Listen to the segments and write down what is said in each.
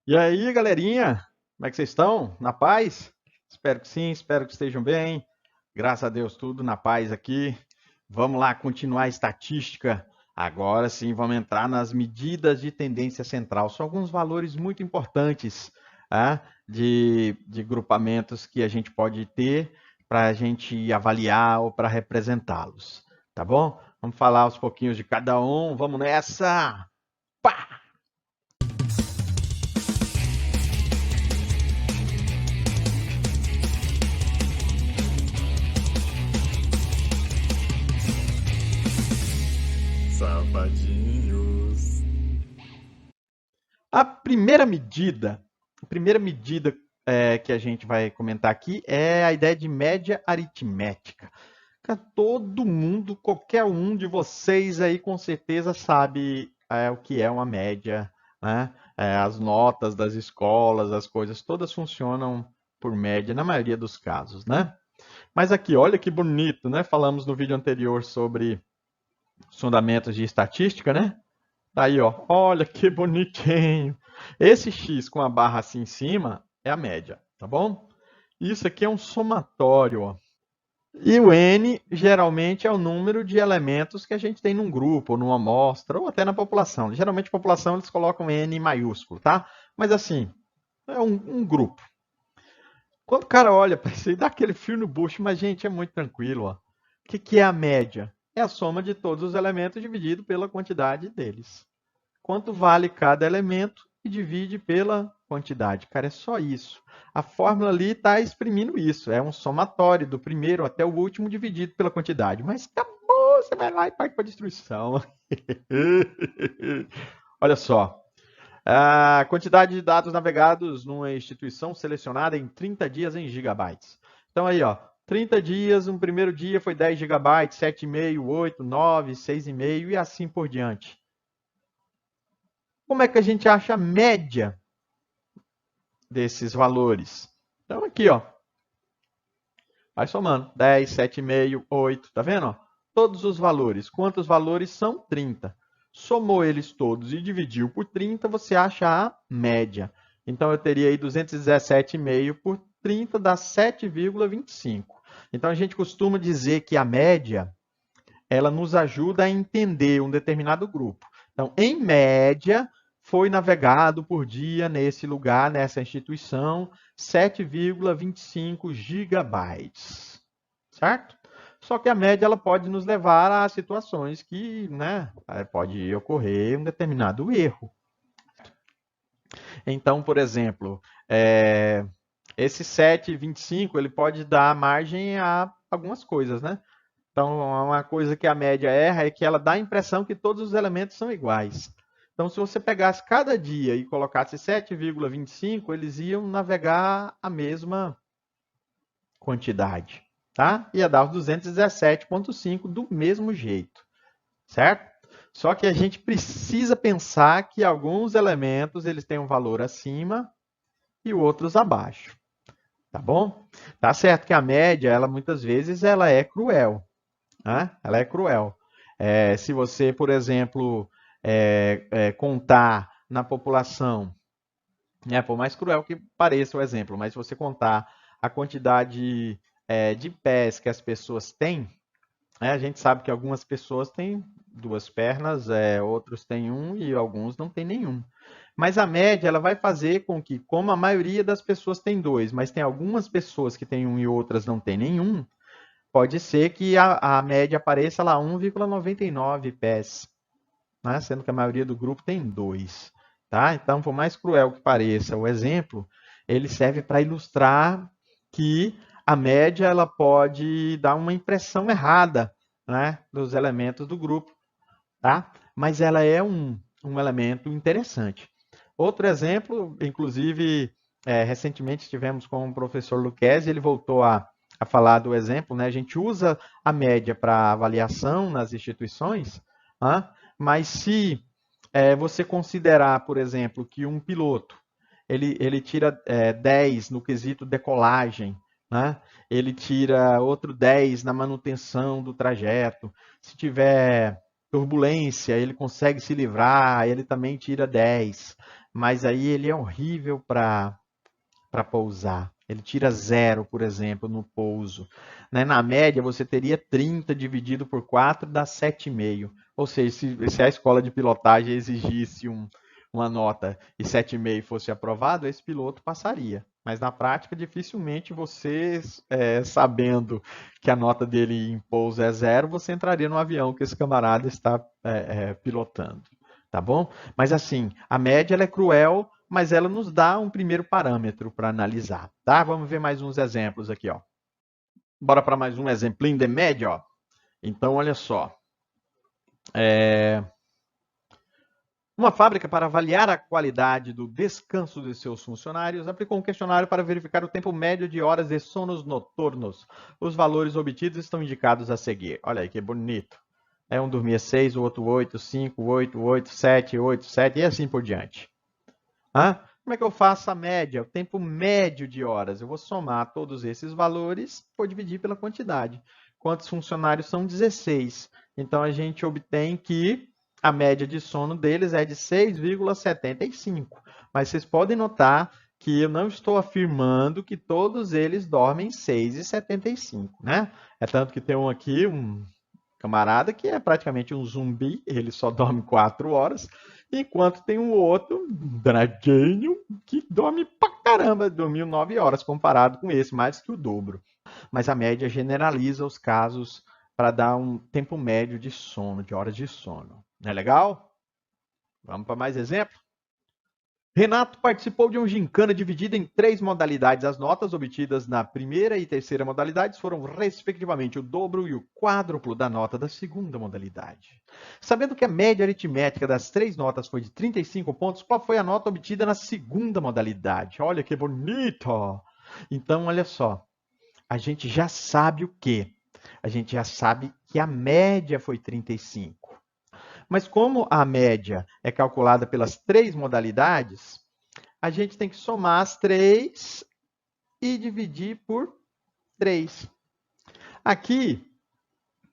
E aí, galerinha? Como é que vocês estão? Na paz? Espero que sim, espero que estejam bem. Graças a Deus, tudo na paz aqui. Vamos lá continuar a estatística. Agora sim, vamos entrar nas medidas de tendência central. São alguns valores muito importantes, de grupamentos que a gente pode ter para a gente avaliar ou para representá-los. Tá bom? Vamos falar aos pouquinhos de cada um. Vamos nessa! Pá! Safadinhos. A primeira medida que a gente vai comentar aqui é a ideia de média aritmética. Todo mundo, qualquer um de vocês aí com certeza sabe o que é uma média, né? As notas das escolas, as coisas todas funcionam por média na maioria dos casos, né? Mas aqui, olha que bonito, né? Falamos no vídeo anterior sobre os fundamentos de estatística, né? Tá aí, ó. Olha que bonitinho. Esse X com a barra assim em cima é a média, tá bom? Isso aqui é um somatório, ó. E o N geralmente é o número de elementos que a gente tem num grupo, ou numa amostra, ou até na população. Geralmente, a população eles colocam N maiúsculo, tá? Mas assim, é um grupo. Quando o cara olha para isso aí, dá aquele frio no bucho, mas, gente, é muito tranquilo, ó. O que é a média? É a soma de todos os elementos dividido pela quantidade deles. Quanto vale cada elemento e divide pela quantidade. Cara, é só isso. A fórmula ali está exprimindo isso. É um somatório do primeiro até o último dividido pela quantidade. Mas acabou, você vai lá e parte para a destruição. Olha só. A quantidade de dados navegados numa instituição selecionada em 30 dias em gigabytes. Então aí, ó, 30 dias, um primeiro dia foi 10 gigabytes, 7,5, 8, 9, 6,5 e assim por diante. Como é que a gente acha a média desses valores? Então, aqui, ó. Vai somando. 10, 7,5, 8. Tá vendo? Ó? Todos os valores. Quantos valores são? 30. Somou eles todos e dividiu por 30, você acha a média. Então, eu teria aí 217,5 por 30, dá 7,25. Então, a gente costuma dizer que a média, ela nos ajuda a entender um determinado grupo. Então, em média, foi navegado por dia nesse lugar, nessa instituição, 7,25 gigabytes, certo? Só que a média ela pode nos levar a situações que, né, pode ocorrer um determinado erro. Então, por exemplo, esse 7,25 ele pode dar margem a algumas coisas, né? Então, uma coisa que a média erra é que ela dá a impressão que todos os elementos são iguais. Então, se você pegasse cada dia e colocasse 7,25, eles iam navegar a mesma quantidade, tá? Ia dar os 217,5 do mesmo jeito, certo? Só que a gente precisa pensar que alguns elementos eles têm um valor acima e outros abaixo, tá bom? Tá certo que a média, ela muitas vezes ela é cruel, né? Ela é cruel. Se você, por exemplo, contar na população, né, por mais cruel que pareça o exemplo, mas se você contar a quantidade de pés que as pessoas têm, né, a gente sabe que algumas pessoas têm duas pernas, outros têm um e alguns não têm nenhum. Mas a média ela vai fazer com que, como a maioria das pessoas tem dois, mas tem algumas pessoas que têm um e outras não têm nenhum, pode ser que a média apareça lá 1,99 pés, né? Sendo que a maioria do grupo tem dois. Tá? Então, por mais cruel que pareça o exemplo, ele serve para ilustrar que a média ela pode dar uma impressão errada, né, dos elementos do grupo. Tá? Mas ela é um elemento interessante. Outro exemplo, inclusive, recentemente estivemos com o professor Luquezzi, ele voltou a falar do exemplo, né? A gente usa a média para avaliação nas instituições, né? Mas se você considerar, por exemplo, que um piloto ele tira 10 no quesito decolagem, né? Ele tira outro 10 na manutenção do trajeto. Se tiver turbulência, ele consegue se livrar, ele também tira 10. mas aí ele é horrível para pousar. Ele tira 0, por exemplo, no pouso. Né? Na média, você teria 30 dividido por 4, dá 7,5. Ou seja, se a escola de pilotagem exigisse uma nota e 7,5 fosse aprovado, esse piloto passaria. Mas na prática, dificilmente você, sabendo que a nota dele em pouso é 0, você entraria no avião que esse camarada está pilotando. Tá bom? Mas assim, a média ela é cruel, mas ela nos dá um primeiro parâmetro para analisar, tá? Vamos ver mais uns exemplos aqui, ó. Bora para mais um exemplinho de média, ó. Então, olha só. Uma fábrica, para avaliar a qualidade do descanso de seus funcionários, aplicou um questionário para verificar o tempo médio de horas de sonos noturnos. Os valores obtidos estão indicados a seguir. Olha aí que bonito. Um dormia 6, o outro 8, 5, 8, 8, 7, 8, 7 e assim por diante. Como é que eu faço a média? O tempo médio de horas. Eu vou somar todos esses valores, vou dividir pela quantidade. Quantos funcionários são? 16. Então, a gente obtém que a média de sono deles é de 6,75. Mas vocês podem notar que eu não estou afirmando que todos eles dormem 6,75, né? É tanto que tem aqui, um camarada que é praticamente um zumbi, ele só dorme 4 horas, enquanto tem um outro, draguinho, que dorme pra caramba, dormiu 9 horas, comparado com esse, mais que o dobro. Mas a média generaliza os casos para dar um tempo médio de sono, de horas de sono. Não é legal? Vamos para mais exemplo? Renato participou de um gincana dividida em 3 modalidades. As notas obtidas na primeira e terceira modalidades foram, respectivamente, o dobro e o quádruplo da nota da segunda modalidade. Sabendo que a média aritmética das 3 notas foi de 35 pontos, qual foi a nota obtida na segunda modalidade? Olha que bonito! Então, olha só. A gente já sabe o quê? A gente já sabe que a média foi 35. Mas como a média é calculada pelas 3 modalidades, a gente tem que somar as 3 e dividir por 3. Aqui,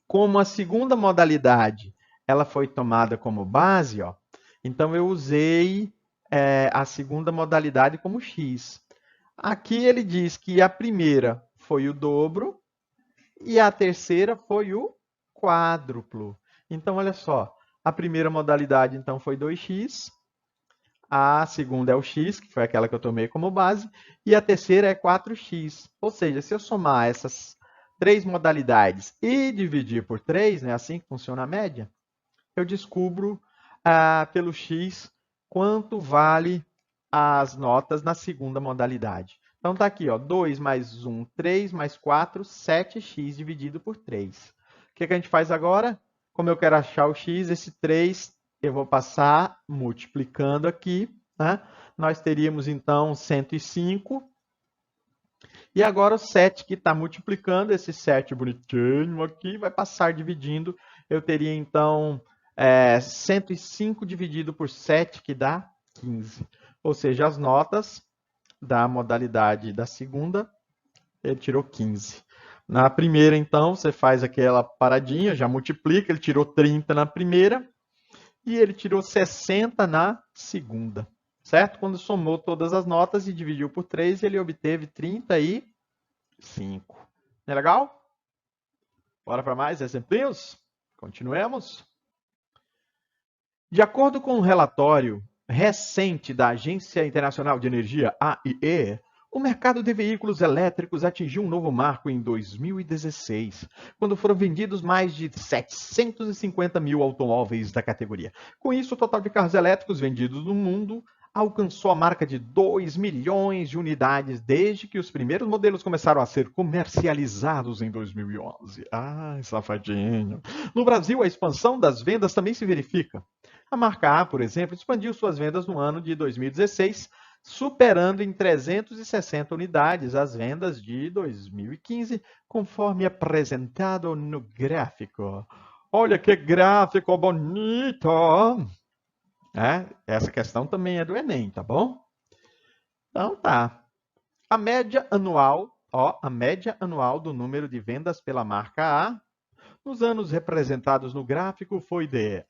como a segunda modalidade ela foi tomada como base, ó, então eu usei a segunda modalidade como x. Aqui ele diz que a primeira foi o dobro e a terceira foi o quádruplo. Então, olha só, a primeira modalidade, então, foi 2x, a segunda é o x, que foi aquela que eu tomei como base, e a terceira é 4x. Ou seja, se eu somar essas 3 modalidades e dividir por 3, né, assim que funciona a média, eu descubro pelo x quanto vale as notas na segunda modalidade. Então, está aqui, ó, 2 mais 1, 3 mais 4, 7x dividido por 3. O que a gente faz agora? Como eu quero achar o x, esse 3 eu vou passar multiplicando aqui. Né? Nós teríamos, então, 105. E agora o 7 que está multiplicando, esse 7 bonitinho aqui, vai passar dividindo. Eu teria, então, 105 dividido por 7, que dá 15. Ou seja, as notas da modalidade da segunda, ele tirou 15. Na primeira, então, você faz aquela paradinha, já multiplica, ele tirou 30 na primeira e ele tirou 60 na segunda. Certo? Quando somou todas as notas e dividiu por 3, ele obteve 35. Não é legal? Bora para mais exemplinhos? Continuemos. De acordo com um relatório recente da Agência Internacional de Energia, AIE, o mercado de veículos elétricos atingiu um novo marco em 2016, quando foram vendidos mais de 750 mil automóveis da categoria. Com isso, o total de carros elétricos vendidos no mundo alcançou a marca de 2 milhões de unidades desde que os primeiros modelos começaram a ser comercializados em 2011. Ai, safadinho. No Brasil, a expansão das vendas também se verifica. A marca A, por exemplo, expandiu suas vendas no ano de 2016, superando em 360 unidades as vendas de 2015, conforme apresentado no gráfico. Olha que gráfico bonito! Essa questão também é do Enem, tá bom? Então tá. A média anual do número de vendas pela marca A nos anos representados no gráfico foi de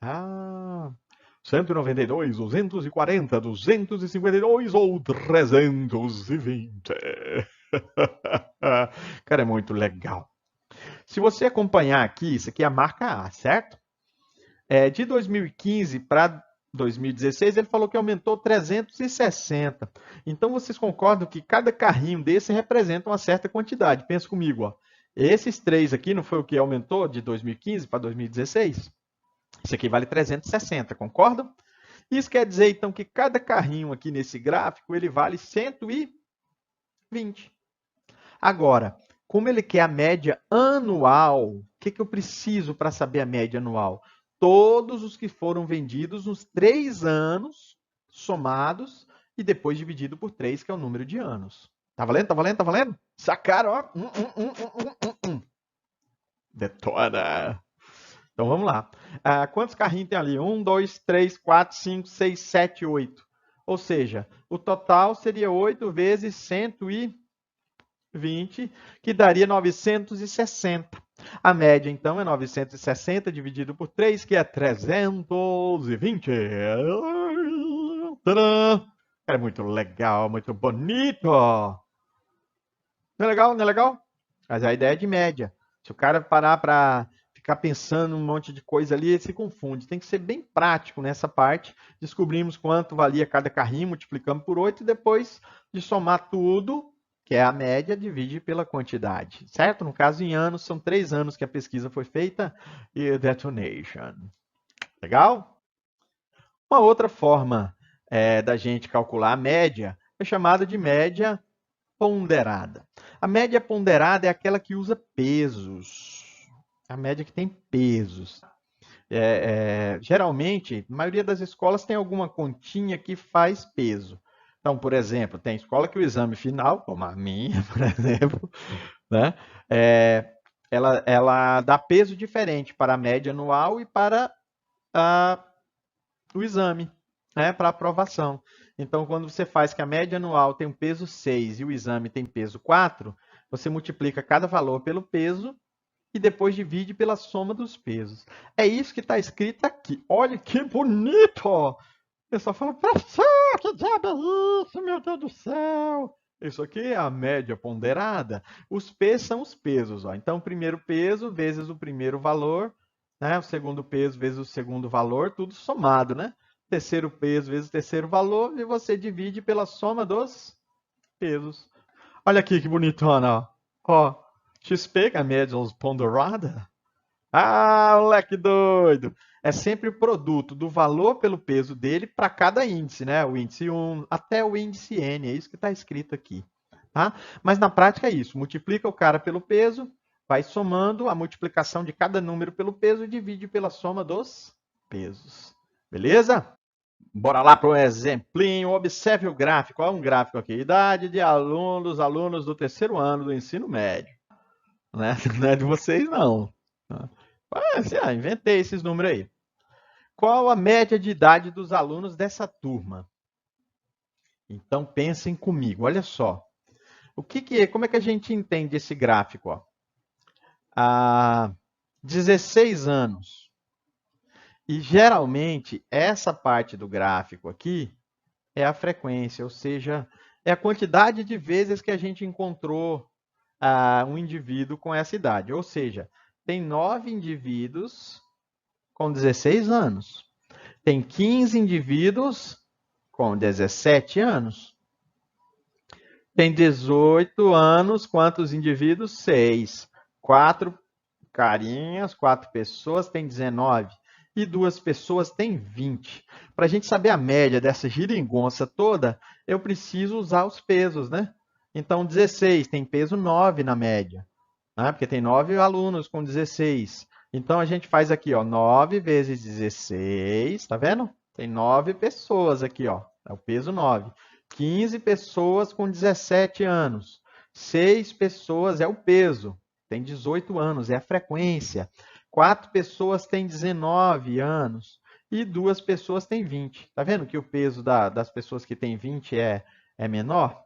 192, 240, 252 ou 320. Cara, é muito legal. Se você acompanhar aqui, isso aqui é a marca A, certo? De 2015 para 2016, ele falou que aumentou 360. Então, vocês concordam que cada carrinho desse representa uma certa quantidade. Pensa comigo, ó. Esses três aqui não foi o que aumentou de 2015 para 2016? Isso aqui vale 360, concordam? Isso quer dizer, então, que cada carrinho aqui nesse gráfico, ele vale 120. Agora, como ele quer a média anual, o que eu preciso para saber a média anual? Todos os que foram vendidos nos 3 anos somados e depois dividido por 3, que é o número de anos. Tá valendo? Tá valendo? Tá valendo? Sacaram, ó. Detona. Então vamos lá. Quantos carrinhos tem ali? 1, 2, 3, 4, 5, 6, 7, 8. Ou seja, o total seria 8 vezes 120, que daria 960. A média, então, é 960 dividido por 3, que é 320. Tadã! É muito legal, muito bonito. Não é legal? Não é legal? Mas a ideia é de média. Se o cara parar para ficar pensando um monte de coisa ali, ele se confunde. Tem que ser bem prático nessa parte. Descobrimos quanto valia cada carrinho, multiplicamos por 8 e depois de somar tudo, que é a média, divide pela quantidade, certo? No caso, em anos, são 3 anos que a pesquisa foi feita e detonation. Legal? Uma outra forma da gente calcular a média é chamada de média ponderada. A média ponderada é aquela que usa pesos. A média que tem pesos. Geralmente, a maioria das escolas tem alguma continha que faz peso. Então, por exemplo, tem escola que o exame final, como a minha, por exemplo, né, ela dá peso diferente para a média anual e para o exame, né, para aprovação. Então, quando você faz que a média anual tem um peso 6 e o exame tem peso 4, você multiplica cada valor pelo peso e depois divide pela soma dos pesos. É isso que está escrito aqui. Olha que bonito! O pessoal fala, professor, que diabo é isso, meu Deus do céu? Isso aqui é a média ponderada. Os P são os pesos. Ó. Então, o primeiro peso vezes o primeiro valor, né? O segundo peso vezes o segundo valor, tudo somado, né? Terceiro peso vezes o terceiro valor, e você divide pela soma dos pesos. Olha aqui que bonitona, ó. XP, que é a média ponderada. Moleque doido! É sempre o produto do valor pelo peso dele para cada índice, né? O índice 1 até o índice N, é isso que está escrito aqui. Tá? Mas na prática é isso: multiplica o cara pelo peso, vai somando a multiplicação de cada número pelo peso e divide pela soma dos pesos. Beleza? Bora lá para um exemplinho. Observe o gráfico. Olha um gráfico aqui. Idade de alunos do terceiro ano do ensino médio. Né? Não é de vocês, não. Inventei esses números aí. Qual a média de idade dos alunos dessa turma? Então, pensem comigo. Olha só. Como é que a gente entende esse gráfico? Ó? 16 anos. E, geralmente, essa parte do gráfico aqui é a frequência, ou seja, é a quantidade de vezes que a gente encontrou um indivíduo com essa idade. Ou seja, tem 9 indivíduos com 16 anos. Tem 15 indivíduos com 17 anos. Tem 18 anos, quantos indivíduos? 6. 4 carinhas, 4 pessoas tem 19. E 2 pessoas tem 20. Para a gente saber a média dessa geringonça toda, eu preciso usar os pesos, né? Então, 16 tem peso 9 na média, né? Porque tem 9 alunos com 16. Então, a gente faz aqui, ó, 9 vezes 16, tá vendo? Tem 9 pessoas aqui, ó, é o peso 9. 15 pessoas com 17 anos. 6 pessoas é o peso, tem 18 anos, é a frequência. 4 pessoas têm 19 anos e 2 pessoas têm 20. Tá vendo que o peso das pessoas que têm 20 é menor?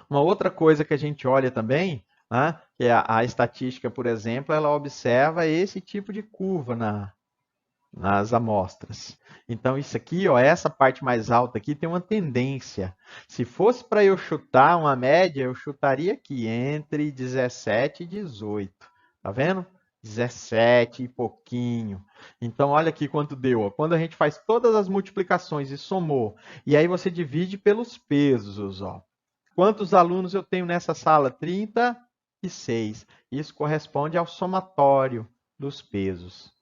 Uma outra coisa que a gente olha também, que é a estatística, por exemplo, ela observa esse tipo de curva nas amostras. Então, isso aqui, ó, essa parte mais alta aqui tem uma tendência. Se fosse para eu chutar uma média, eu chutaria aqui entre 17 e 18. Tá vendo? 17 e pouquinho. Então, olha aqui quanto deu. Ó. Quando a gente faz todas as multiplicações e somou, e aí você divide pelos pesos. Ó. Quantos alunos eu tenho nessa sala? 36. Isso corresponde ao somatório dos pesos.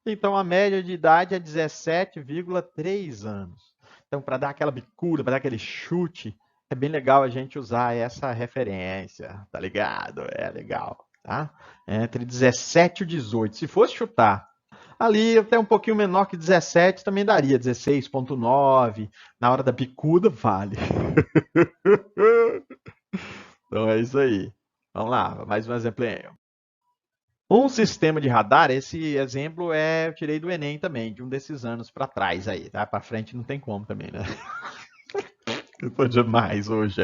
Então, a média de idade é 17,3 anos. Então, para dar aquela bicuda, para dar aquele chute, é bem legal a gente usar essa referência, tá ligado? É legal, tá? Entre 17 e 18. Se fosse chutar ali até um pouquinho menor que 17, também daria 16,9. Na hora da bicuda, vale. Então, é isso aí. Vamos lá, mais um exemplinho. Um sistema de radar, esse exemplo eu tirei do Enem também, de um desses anos para trás aí, tá? Para frente não tem como também, né? Eu tô demais hoje.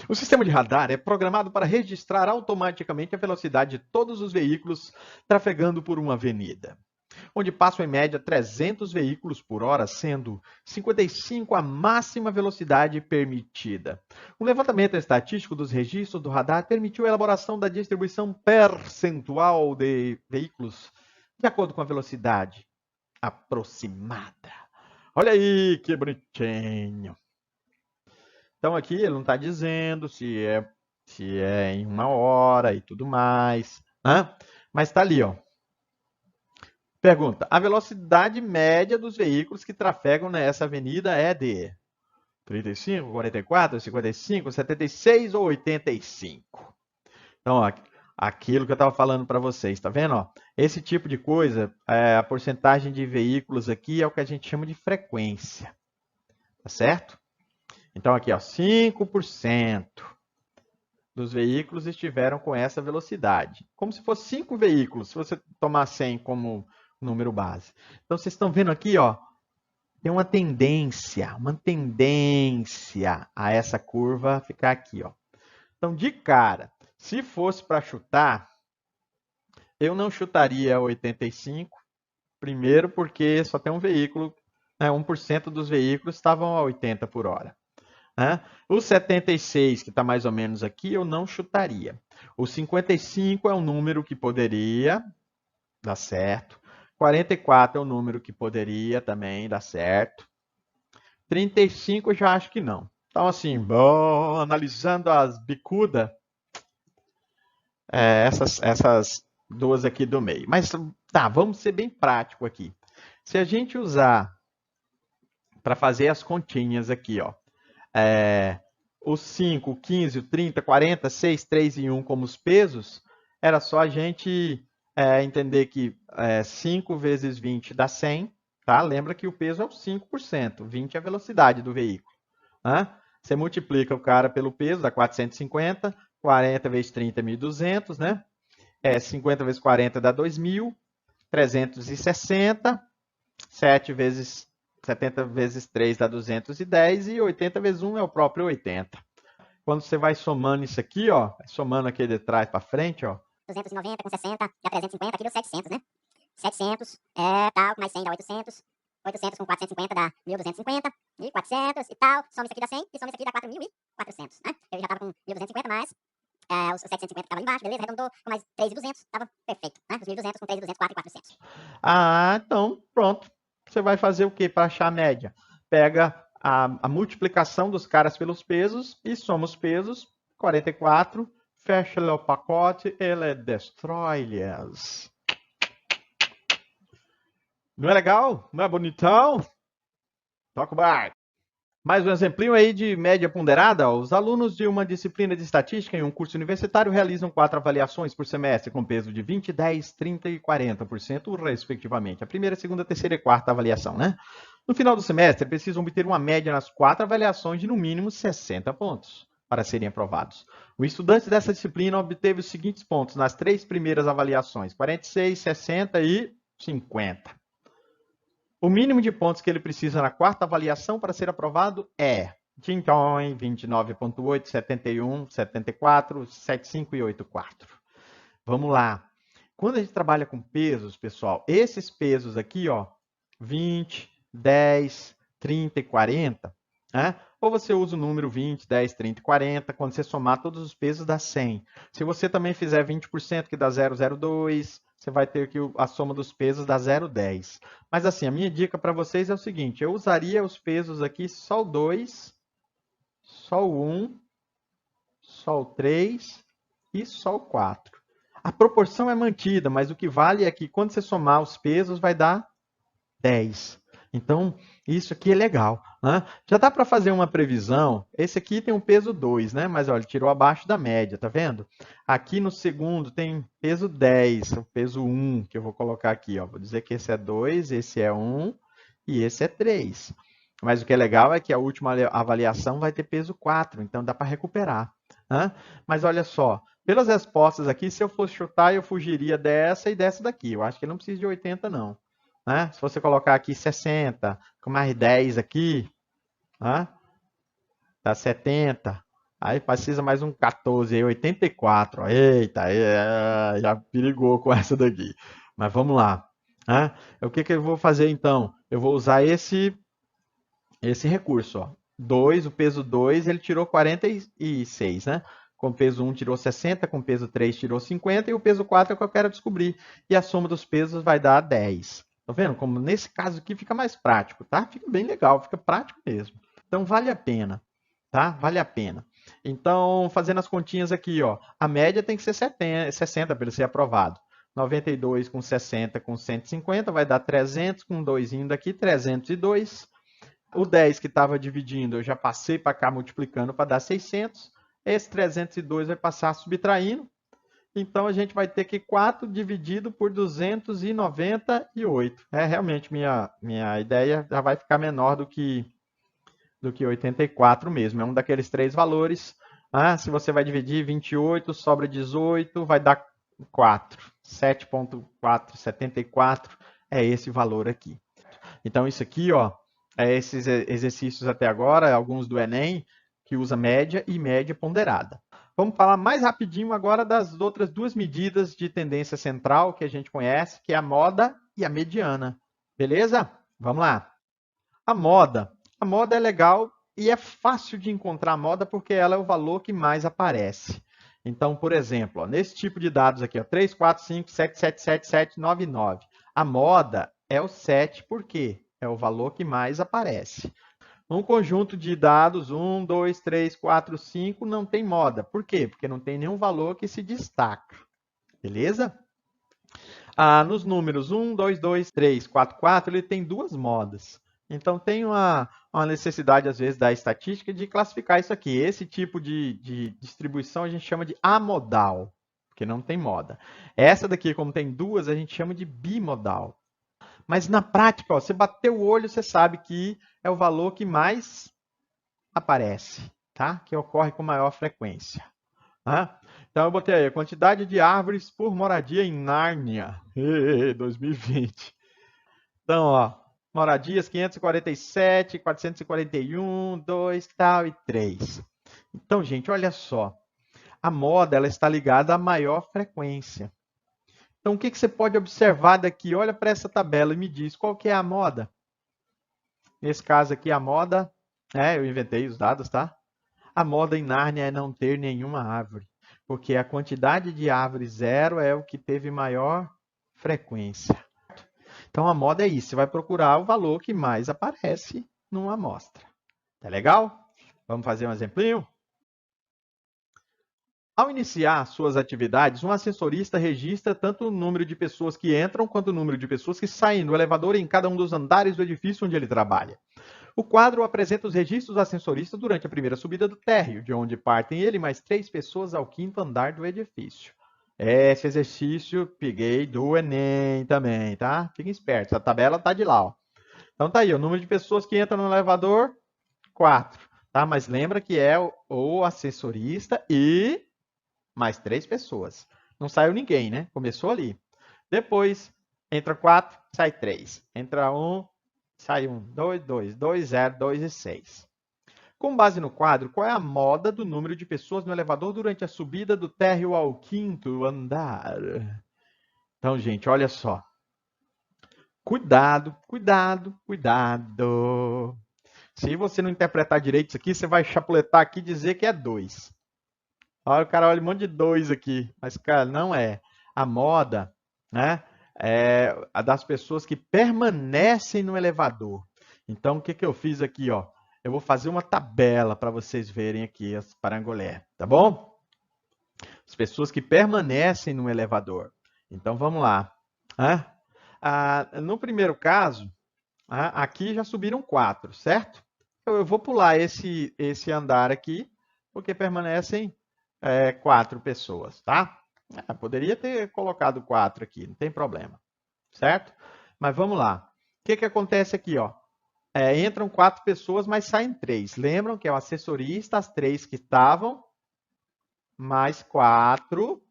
O sistema de radar é programado para registrar automaticamente a velocidade de todos os veículos trafegando por uma avenida, onde passam em média 300 veículos por hora, sendo 55 a máxima velocidade permitida. O levantamento estatístico dos registros do radar permitiu a elaboração da distribuição percentual de veículos de acordo com a velocidade aproximada. Olha aí que bonitinho. Então aqui ele não está dizendo se é em 1 hora e tudo mais, né? Mas está ali, ó. Pergunta: a velocidade média dos veículos que trafegam nessa avenida é de 35, 44, 55, 76 ou 85? Então, ó, aquilo que eu estava falando para vocês, tá vendo? Ó? Esse tipo de coisa, a porcentagem de veículos aqui é o que a gente chama de frequência, tá certo? Então, aqui, ó, 5% dos veículos estiveram com essa velocidade. Como se fosse 5 veículos, se você tomar 100 como número base. Então, vocês estão vendo aqui, ó, tem uma tendência a essa curva ficar aqui, ó. Então, de cara, se fosse para chutar, eu não chutaria 85, primeiro porque só tem um veículo, né, 1% dos veículos estavam a 80 por hora. Né? O 76, que está mais ou menos aqui, eu não chutaria. O 55 é um número que poderia dar certo. 44 é um número que poderia também dar certo. 35 eu já acho que não. Então, assim, bom, analisando as bicudas, essas duas aqui do meio. Mas, tá, vamos ser bem prático aqui. Se a gente usar para fazer as continhas aqui, ó, os 5, 15, o 30, 40, 6, 3 e 1 como os pesos, era só a gente entender que 5 vezes 20 dá 100, tá? Lembra que o peso é o 5%, 20 é a velocidade do veículo. Né? Você multiplica o cara pelo peso, dá 450, 40 vezes 30 é 1.200, né? 50 vezes 40 dá 2.000, 360, 7 vezes 70 vezes 3 dá 210 e 80 vezes 1 é o próprio 80. Quando você vai somando isso aqui, ó, somando aqui de trás para frente, ó. 290 com 60 dá 350, aqui deu 700, né? 700 tal, mais 100 dá 800. 800 com 450 dá 1.250. 1.400 e tal. Soma isso aqui dá 100 e soma isso aqui dá 4.400, né? Eu já tava com 1.250 mais. Os 750 estavam embaixo, beleza? Arredondou com mais 3.200, tava perfeito, né? Os 1.200 com 3.200, 4.400. Ah, então pronto. Você vai fazer o que para achar a média? Pega a multiplicação dos caras pelos pesos e soma os pesos, 44, fecha o pacote, ele destrói-lhes. Não é legal? Não é bonitão? Toca o barco. Mais um exemplinho aí de média ponderada. Os alunos de uma disciplina de estatística em um curso universitário realizam 4 avaliações por semestre, com peso de 20, 10, 30 e 40%, respectivamente. A primeira, segunda, terceira e quarta avaliação, né? No final do semestre, precisam obter uma média nas 4 avaliações de no mínimo 60 pontos para serem aprovados. O estudante dessa disciplina obteve os seguintes pontos nas 3 primeiras avaliações: 46, 60 e 50. O mínimo de pontos que ele precisa na 4ª avaliação para ser aprovado é 29,8, 71, 74, 75 e 84. Vamos lá. Quando a gente trabalha com pesos, pessoal, esses pesos aqui, ó, 20, 10, 30 e 40, né? Ou você usa o número 20, 10, 30 e 40, quando você somar todos os pesos dá 100. Se você também fizer 20%, que dá 0,02, você vai ter que a soma dos pesos dá 0,10. Mas assim, a minha dica para vocês é o seguinte, eu usaria os pesos aqui só o 2, só o 1, só o 3 e só o 4. A proporção é mantida, mas o que vale é que quando você somar os pesos vai dar 10. Então, isso aqui é legal, né? Já dá para fazer uma previsão. Esse aqui tem um peso 2, né? Mas olha, tirou abaixo da média, tá vendo? Aqui no segundo tem peso 10, o peso 1, que eu vou colocar aqui, ó. Vou dizer que esse é 2, esse é 1 e esse é 3. Mas o que é legal é que a última avaliação vai ter peso 4, então dá para recuperar, né? Mas olha só, pelas respostas aqui, se eu fosse chutar, eu fugiria dessa e dessa daqui. Eu acho que não precisa de 80, não. Né? Se você colocar aqui 60, com mais 10 aqui, né? Dá 70. Aí precisa mais um 14, aí 84. Eita, já perigou com essa daqui. Mas vamos lá. Né? O que, que eu vou fazer então? Eu vou usar esse recurso. Ó. 2, o peso 2, ele tirou 46, né? Com o peso 1 tirou 60, com o peso 3 tirou 50 e o peso 4 é o que eu quero descobrir. E a soma dos pesos vai dar 10. Tá vendo? Como nesse caso aqui fica mais prático, tá? Fica bem legal, fica prático mesmo. Então vale a pena, tá? Vale a pena. Então, fazendo as continhas aqui, ó, a média tem que ser 60 para ele ser aprovado. 92 com 60 com 150 vai dar 300, com 2 indo aqui, 302. O 10 que estava dividindo, eu já passei para cá multiplicando para dar 600. Esse 302 vai passar subtraindo. Então, a gente vai ter que 4 dividido por 298. Realmente, minha ideia já vai ficar menor do que 84 mesmo. É um daqueles três valores. Se você vai dividir 28, sobra 18, vai dar 4. 7,474 é esse valor aqui. Então, isso aqui, ó, esses exercícios até agora, alguns do Enem, que usa média e média ponderada. Vamos falar mais rapidinho agora das outras duas medidas de tendência central que a gente conhece, que é a moda e a mediana. Beleza? Vamos lá. A moda é legal e é fácil de encontrar a moda porque ela é o valor que mais aparece. Então, por exemplo, ó, nesse tipo de dados aqui, ó, 3, 4, 5, 7, 7, 7, 7, 9, 9. A moda é o 7, por quê? É o valor que mais aparece. Um conjunto de dados, 1, 2, 3, 4, 5, não tem moda. Por quê? Porque não tem nenhum valor que se destaca. Beleza? Nos números 1, 2, 2, 3, 4, 4, ele tem duas modas. Então, tem uma necessidade, às vezes, da estatística de classificar isso aqui. Esse tipo de distribuição a gente chama de amodal, porque não tem moda. Essa daqui, como tem duas, a gente chama de bimodal. Mas na prática, ó, você bateu o olho, você sabe que é o valor que mais aparece, tá? Que ocorre com maior frequência. Tá? Então eu botei aí a quantidade de árvores por moradia em Nárnia, 2020. Então, ó, moradias 547, 441, 2, tal e 3. Então, gente, olha só. A moda ela está ligada à maior frequência. Então, o que você pode observar daqui? Olha para essa tabela e me diz qual que é a moda. Nesse caso aqui, a moda, eu inventei os dados, tá? A moda em Nárnia é não ter nenhuma árvore, porque a quantidade de árvores zero é o que teve maior frequência. Então, a moda é isso, você vai procurar o valor que mais aparece numa amostra. Tá legal? Vamos fazer um exemplinho? Ao iniciar suas atividades, um ascensorista registra tanto o número de pessoas que entram quanto o número de pessoas que saem do elevador em cada um dos andares do edifício onde ele trabalha. O quadro apresenta os registros do ascensorista durante a primeira subida do térreo, de onde partem ele mais 3 pessoas ao 5º andar do edifício. Esse exercício peguei do Enem também, tá? Fiquem espertos, a tabela tá de lá, ó. Então tá aí, o número de pessoas que entram no elevador, 4, tá? Mas lembra que é o assessorista e mais 3 pessoas. Não saiu ninguém, né? Começou ali. Depois, entra 4, sai 3. Entra 1, sai 1. 2, 2, 2, 0, 2 e 6. Com base no quadro, qual é a moda do número de pessoas no elevador durante a subida do térreo ao 5º andar? Então, gente, olha só. Cuidado, cuidado, cuidado. Se você não interpretar direito isso aqui, você vai chapuletar aqui e dizer que é 2. Olha, o cara olha um monte de 2 aqui. Mas, cara, não é. A moda, né, é a das pessoas que permanecem no elevador. Então, o que que eu fiz aqui, ó? Eu vou fazer uma tabela para vocês verem aqui as parangolé, tá bom? As pessoas que permanecem no elevador. Então, vamos lá. No primeiro caso, aqui já subiram 4, certo? Eu vou pular esse andar aqui, porque permanecem 4 pessoas, tá? Poderia ter colocado 4 aqui, não tem problema, certo? Mas vamos lá. O que que acontece aqui, ó? Entram 4 pessoas, mas saem 3. Lembram que é o assessorista, as 3 que estavam, mais 4,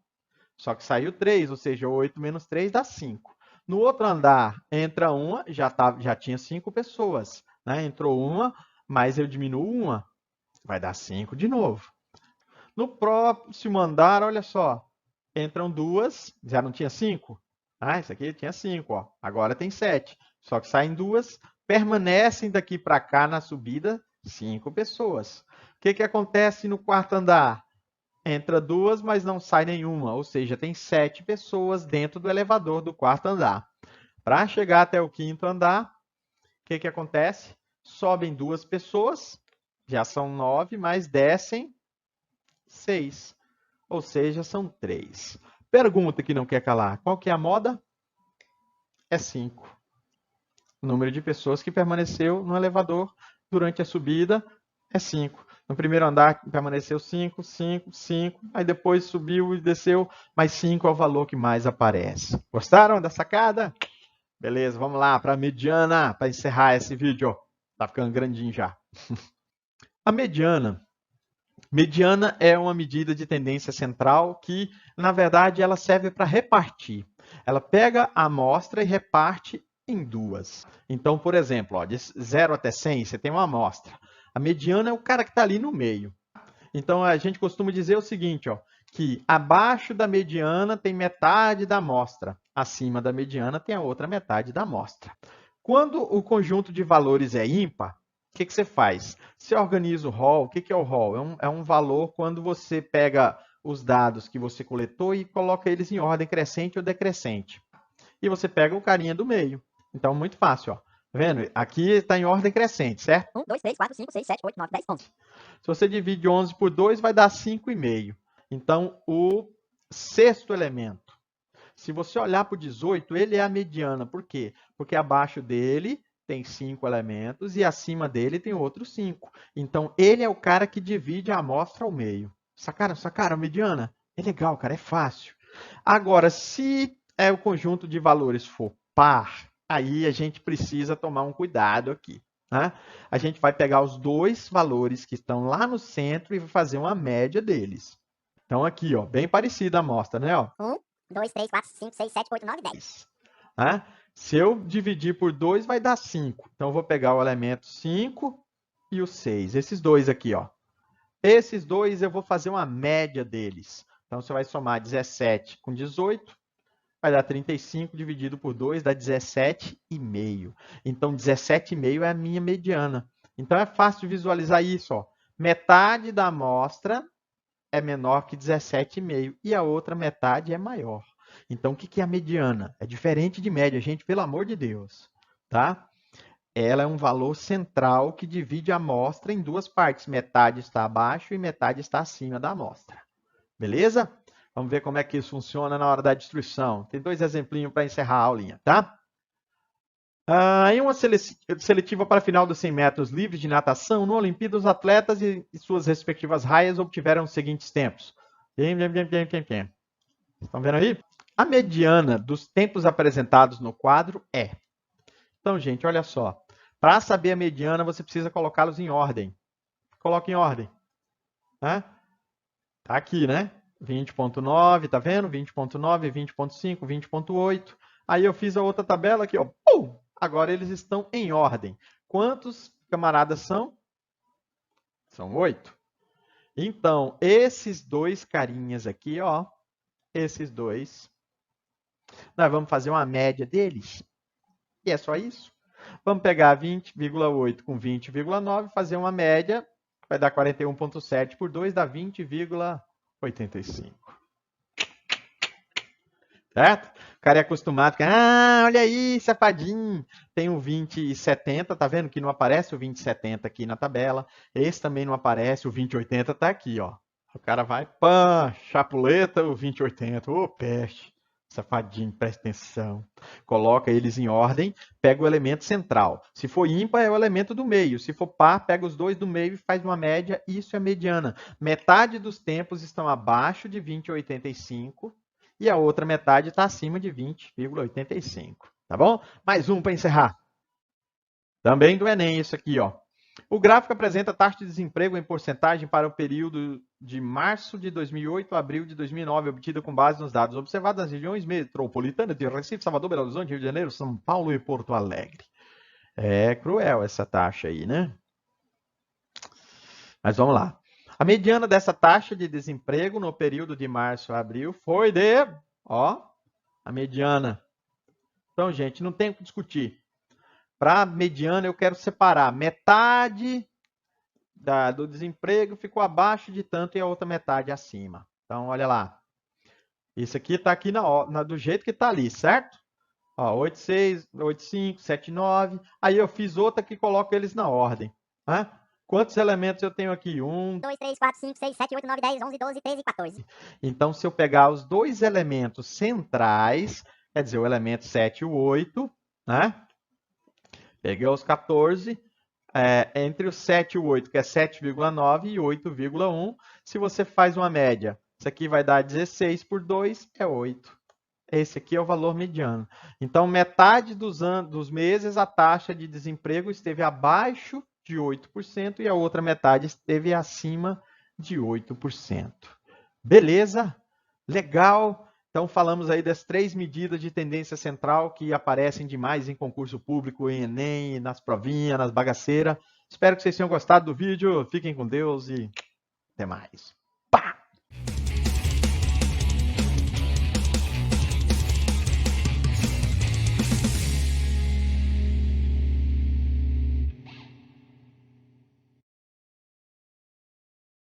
só que saiu 3, ou seja, 8 menos 3 dá 5. No outro andar, entra uma, já tinha 5 pessoas, né? Entrou uma, mas eu diminuo uma, vai dar 5 de novo. No próximo andar, olha só, entram 2, já não tinha 5? Isso aqui tinha 5, ó. Agora tem 7. Só que saem 2, permanecem daqui para cá na subida 5 pessoas. O que que acontece no quarto andar? Entra 2, mas não sai nenhuma, ou seja, tem 7 pessoas dentro do elevador do quarto andar. Para chegar até o quinto andar, o que que acontece? Sobem 2 pessoas, já são 9, mas descem 6, ou seja, são 3. Pergunta que não quer calar, qual que é a moda? É 5. O número de pessoas que permaneceu no elevador durante a subida é 5. No primeiro andar permaneceu 5, 5, 5, aí depois subiu e desceu, mas 5 é o valor que mais aparece. Gostaram da sacada? Beleza, vamos lá para a mediana, para encerrar esse vídeo. Tá ficando grandinho já. A mediana. Mediana é uma medida de tendência central que, na verdade, ela serve para repartir. Ela pega a amostra e reparte em 2. Então, por exemplo, ó, de 0 até 100, você tem uma amostra. A mediana é o cara que está ali no meio. Então, a gente costuma dizer o seguinte, ó, que abaixo da mediana tem metade da amostra, acima da mediana tem a outra metade da amostra. Quando o conjunto de valores é ímpar, o que que você faz? Você organiza o ROL. O que que é o ROL? É um valor quando você pega os dados que você coletou e coloca eles em ordem crescente ou decrescente. E você pega o carinha do meio. Então, muito fácil, ó. Tá vendo? Aqui está em ordem crescente, certo? 1, 2, 3, 4, 5, 6, 7, 8, 9, 10, 11. Se você divide 11 por 2, vai dar 5,5. Então, o sexto elemento. Se você olhar para o 18, ele é a mediana. Por quê? Porque abaixo dele tem 5 elementos e acima dele tem outros 5. Então, ele é o cara que divide a amostra ao meio. Sacaram a mediana? É legal, cara, é fácil. Agora, se o conjunto de valores for par, aí a gente precisa tomar um cuidado aqui. Né? A gente vai pegar os 2 valores que estão lá no centro e vai fazer uma média deles. Então, aqui, ó, bem parecida a amostra, né? Ó. 1, 2, 3, 4, 5, 6, 7, 8, 9, 10. Né? Se eu dividir por 2, vai dar 5. Então, eu vou pegar o elemento 5 e o 6. Esses dois aqui, ó. Esses dois eu vou fazer uma média deles. Então, você vai somar 17 com 18, vai dar 35 dividido por 2, dá 17,5. Então, 17,5 é a minha mediana. Então, é fácil de visualizar isso. Ó. Metade da amostra é menor que 17,5 e a outra metade é maior. Então, o que é a mediana? É diferente de média, gente, pelo amor de Deus. Tá? Ela é um valor central que divide a amostra em 2 partes. Metade está abaixo e metade está acima da amostra. Beleza? Vamos ver como é que isso funciona na hora da distribuição. Tem 2 exemplinhos para encerrar a aulinha, tá? Em uma seletiva para a final dos 100 metros livres de natação, no Olimpíada, os atletas e suas respectivas raias obtiveram os seguintes tempos. Estão vendo aí? A mediana dos tempos apresentados no quadro é. Então, gente, olha só. Para saber a mediana, você precisa colocá-los em ordem. Coloque em ordem. Tá aqui, né? 20,9, tá vendo? 20,9, 20,5, 20,8. Aí eu fiz a outra tabela aqui, ó. Pum! Agora eles estão em ordem. Quantos camaradas são? São 8. Então, esses 2 carinhas aqui, ó. Esses 2 Nós vamos fazer uma média deles. E é só isso. Vamos pegar 20,8 com 20,9, fazer uma média, vai dar 41,7 por 2, dá 20,85. Certo? O cara é acostumado, olha aí, safadinho, tem o 20,70, tá vendo que não aparece o 20,70 aqui na tabela, esse também não aparece, o 20,80 tá aqui, ó. O cara vai, pã, chapuleta, o 20,80, ô peste, safadinho, presta atenção. Coloca eles em ordem, pega o elemento central. Se for ímpar, é o elemento do meio. Se for par, pega os dois do meio e faz uma média, isso é mediana. Metade dos tempos estão abaixo de 20,85, e a outra metade está acima de 20,85. Tá bom? Mais um para encerrar. Também do Enem, isso aqui, ó. O gráfico apresenta a taxa de desemprego em porcentagem para o período de março de 2008 a abril de 2009, obtida com base nos dados observados nas regiões metropolitanas de Recife, Salvador, Belo Horizonte, Rio de Janeiro, São Paulo e Porto Alegre. É cruel essa taxa aí, né? Mas vamos lá. A mediana dessa taxa de desemprego no período de março a abril foi de, ó, a mediana. Então, gente, não tem o que discutir. Para a mediana, eu quero separar metade do desemprego ficou abaixo de tanto e a outra metade acima. Então, olha lá. Isso aqui está aqui do jeito que está ali, certo? Ó, 86, 85, 79. Aí eu fiz outra que coloco eles na ordem. Né? Quantos elementos eu tenho aqui? 1, 2, 3, 4, 5, 6, 7, 8, 9, 10, 11, 12, 13 e 14. Então, se eu pegar os dois elementos centrais, quer dizer, o elemento 7 e o 8, né? Peguei os 14, entre o 7 e o 8, que é 7,9 e 8,1. Se você faz uma média, isso aqui vai dar 16 por 2, é 8. Esse aqui é o valor mediano. Então, metade dos meses, a taxa de desemprego esteve abaixo de 8% e a outra metade esteve acima de 8%. Beleza? Legal? Então, falamos aí das 3 medidas de tendência central que aparecem demais em concurso público, em Enem, nas provinhas, nas bagaceiras. Espero que vocês tenham gostado do vídeo. Fiquem com Deus e até mais.